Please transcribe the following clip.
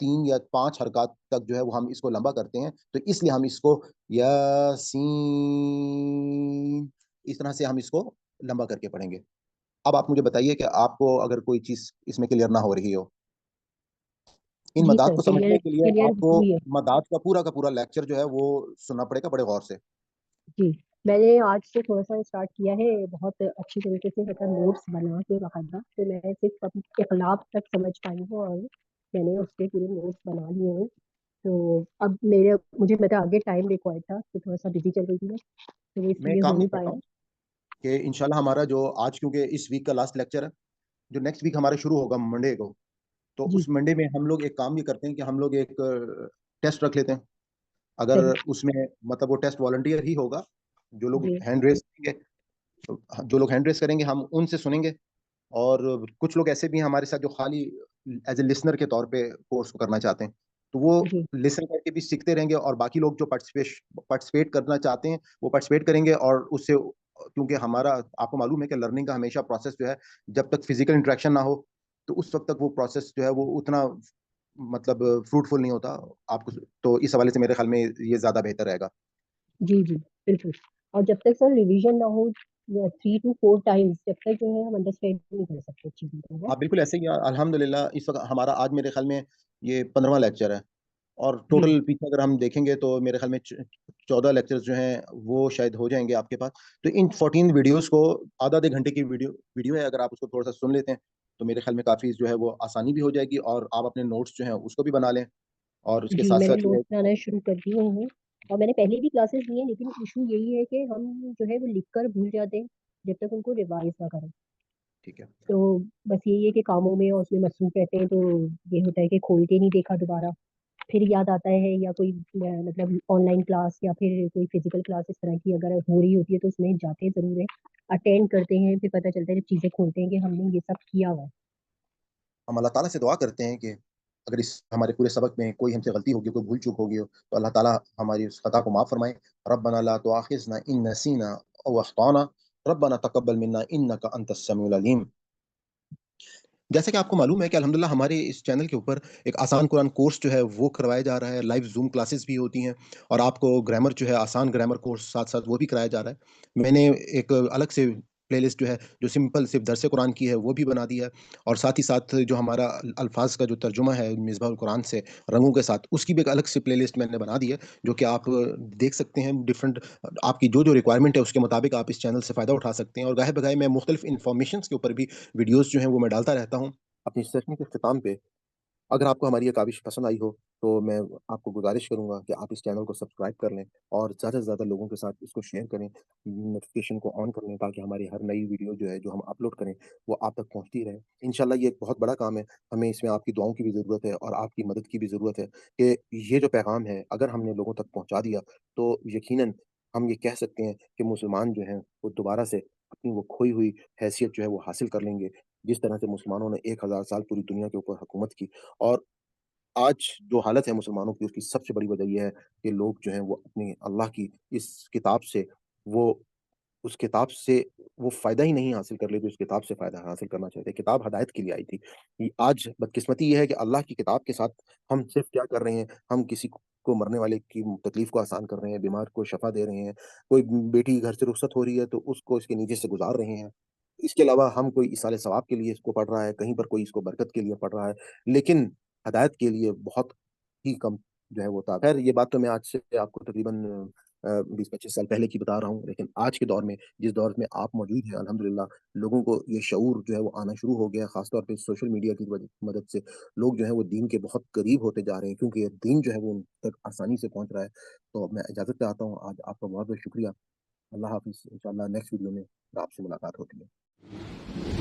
3 یا 5 حرکات تک جو ہے وہ ہم اس کو لمبا کرتے ہیں، تو اس لیے ہم اس کو یاسین اس طرح سے ہم اس کو لمبا کر کے پڑھیں گے۔ اب آپ مجھے بتائیے کہ آپ کو اگر کوئی چیز اس میں کلیئر نہ ہو رہی ہو، ان جی مدات سر، کو کلیئر سمجھنے کے لیے کلیئر آپ کو ہوئی ہے۔ مدات کا پورا لیکچر جو ہے وہ سننا پڑے گا بڑے غور سے۔ جی، میں نے آج سے تھوڑا سا اسٹارٹ کیا ہے، بہت اچھی طریقے سے مطلب نوٹس بنا کے باقاعدہ، تو میں صرف اپنے اخلاق تک سمجھ پائی ہوں اور میں نے اس کے پورے نوٹس بنا لیے ہیں۔ تو اب مجھے مطلب آگے ٹائم ریکوائرڈ تھا، تو تھوڑا سا بزی چل رہی تھی میں، تو اس میں لیے ایک ہو کام نہیں نہیں کرتا پایا۔ ہوں کہ انشاءاللہ ہمارا جو آج کیونکہ اس ویک کا لاسٹ لیکچر ہے، جو نیکسٹ ویک ہمارا شروع ہوگا منڈے کو، تو جی اس منڈے میں ہم لوگ ایک کام یہ کرتے ہیں کہ ہم لوگ ایک ٹیسٹ رکھ لیتے ہیں۔ اگر صحیح۔ اس میں مطلب وہ ٹیسٹ والنٹیئر ہی ہوگا، جو لوگ جی ہینڈ ریس کریں گے، جو لوگ ہینڈ ریس کریں گے ہم ان سے سنیں گے، اور کچھ لوگ ایسے بھی ہیں ہمارے ساتھ جو خالی ایز اے لسنر کے طور پہ کورس کو کرنا چاہتے ہیں، تو وہ جی لسن کر کے بھی سیکھتے رہیں گے، اور باقی لوگ جو پارٹیسپیٹ کرنا چاہتے ہیں وہ پارٹیسپیٹ کریں گے، اور اس سے کیونکہ ہمارا آپ کو معلوم ہے کہ لرننگ کا ہمیشہ پروسیس جو ہے جب تک فزیکل انٹریکشن نہ ہو تو اس وقت تک وہ پروسیس جو ہے وہ اتنا مطلب فروٹفل نہیں ہوتا آپ کو، تو اس حوالے سے میرے خیال میں یہ زیادہ بہتر رہے گا۔ جی جی بالکل۔ اور جب تک سر ریویژن نہ ہو 3 to 4 times، جب تک جو ہے ہم انڈرسٹینڈ نہیں کر سکتے چیزوں کو، ہے۔ ہاں بالکل ایسے ہی ہے، الحمدللہ اس وقت ہمارا آج میرے خیال میں یہ 15واں لیکچر ہے، اور جی ٹوٹل پیچھے اگر ہم دیکھیں گے تو میرے خیال میں 14 لیکچرز جو ہیں وہ شاید ہو جائیں گے آپ کے پاس، تو ان 14 ویڈیوز کو آدھے گھنٹے کی ویڈیو ہے، اگر آپ اس کو تھوڑا سا سن لیتے ہیں تو میرے خیال میں کافی جو ہے وہ آسانی بھی ہو جائے گی، اور آپ اپنے نوٹس جو ہیں اس کو بھی بنا لیں، اور اس کے جی، ساتھ میں نے ساتھ یہ ہے نوٹس بنانا شروع کر دیے ہیں، اور میں نے پہلے بھی کلاسز لی ہیں، لیکن ایشو یہی ہے کہ ہم جو ہے وہ لکھ کر بھول جاتے ہیں جب تک ان کو ریوائز نہ کریں۔ ٹھیک ہے۔ تو بس یہی ہے کہ کاموں میں اور اس میں مصروف رہتے ہیں، تو یہ ہوتا ہے کہ کھول کے نہیں دیکھا دوبارہ، پھر یاد آتا ہے، یا کوئی مطلب آن لائن کلاس یا پھر کوئی فزیکل کلاس اس طرح کی اگر ہو رہی ہوتی ہے تو اس میں جاتے ضرور ہیں، اٹینڈ کرتے ہیں، پھر پتہ چلتا ہے جب چیزیں کھولتے ہیں کہ ہم نے یہ سب کیا ہوا ہے۔ ہم اللہ تعالیٰ سے دعا کرتے ہیں کہ اگر اس ہمارے پورے سبق میں کوئی ہم سے غلطی ہوگی، کوئی بھول چوک ہوگی تو اللہ تعالیٰ ہماری اس خطا کو معاف فرمائے۔ ربنا لا تؤاخذنا ان نسینا او اخطانا ربنا تقبل منا انك انت السميع العلیم۔ جیسا کہ آپ کو معلوم ہے کہ الحمدللہ ہمارے اس چینل کے اوپر ایک آسان قرآن کورس جو ہے وہ کروایا جا رہا ہے، لائیو زوم کلاسز بھی ہوتی ہیں، اور آپ کو گرامر جو ہے آسان گرامر کورس ساتھ ساتھ وہ بھی کرایا جا رہا ہے۔ میں نے ایک الگ سے پلے لسٹ جو ہے جو سمپل صرف درس قرآن کی ہے وہ بھی بنا دی ہے، اور ساتھ ہی ساتھ جو ہمارا الفاظ کا جو ترجمہ ہے مصباح القرآن سے رنگوں کے ساتھ، اس کی بھی ایک الگ سے پلے لسٹ میں نے بنا دی ہے، جو کہ آپ دیکھ سکتے ہیں ڈفرنٹ آپ کی جو ریکوائرمنٹ ہے اس کے مطابق آپ اس چینل سے فائدہ اٹھا سکتے ہیں، اور گاہے بگاہے میں مختلف انفارمیشنس کے اوپر بھی ویڈیوز جو ہیں وہ میں ڈالتا رہتا ہوں۔ اپنی سیشن کے اختتام پہ اگر آپ کو ہماری یہ کاوش پسند آئی ہو تو میں آپ کو گزارش کروں گا کہ آپ اس چینل کو سبسکرائب کر لیں، اور زیادہ سے زیادہ لوگوں کے ساتھ اس کو شیئر کریں، نوٹیفیکیشن کو آن کر لیں، تاکہ ہماری ہر نئی ویڈیو جو ہے جو ہم اپلوڈ کریں وہ آپ تک پہنچتی رہے۔ انشاءاللہ یہ ایک بہت بڑا کام ہے، ہمیں اس میں آپ کی دعاؤں کی بھی ضرورت ہے اور آپ کی مدد کی بھی ضرورت ہے، کہ یہ جو پیغام ہے اگر ہم نے لوگوں تک پہنچا دیا تو یقیناً ہم یہ کہہ سکتے ہیں کہ مسلمان جو ہیں وہ دوبارہ سے اپنی وہ کھوئی ہوئی حیثیت جو ہے وہ حاصل کر لیں گے، جس طرح سے مسلمانوں نے 1000 سال پوری دنیا کے اوپر حکومت کی۔ اور آج جو حالت ہے مسلمانوں کی، اس کی سب سے بڑی وجہ یہ ہے کہ لوگ جو ہیں وہ اپنی اللہ کی اس کتاب سے وہ اس کتاب سے وہ فائدہ ہی نہیں حاصل کر لیتے، اس کتاب سے فائدہ حاصل کرنا چاہتے ہیں۔ کتاب ہدایت کے لیے آئی تھی، آج بدقسمتی یہ ہے کہ اللہ کی کتاب کے ساتھ ہم صرف کیا کر رہے ہیں، ہم کسی کو مرنے والے کی تکلیف کو آسان کر رہے ہیں، بیمار کو شفا دے رہے ہیں، کوئی بیٹی گھر سے رخصت ہو رہی ہے تو اس کو اس کے نیچے سے گزار رہے ہیں، اس کے علاوہ ہم کوئی ایصال ثواب کے لیے اس کو پڑھ رہا ہے، کہیں پر کوئی اس کو برکت کے لیے پڑھ رہا ہے، لیکن ہدایت کے لیے بہت ہی کم جو ہے وہ تھا۔ خیر یہ بات تو میں آج سے آپ کو تقریباً 20-25 سال پہلے کی بتا رہا ہوں، لیکن آج کے دور میں جس دور میں آپ موجود ہیں الحمدللہ لوگوں کو یہ شعور جو ہے وہ آنا شروع ہو گیا ہے، خاص طور پہ سوشل میڈیا کی مدد سے لوگ جو ہے وہ دین کے بہت قریب ہوتے جا رہے ہیں، کیونکہ یہ دین جو ہے وہ ان تک آسانی سے پہنچ رہا ہے۔ تو میں اجازت چاہتا ہوں، آج آپ کا بہت بہت شکریہ۔ اللہ حافظ، انشاءاللہ نیکسٹ ویڈیو میں آپ سے ملاقات ہوتی ہے۔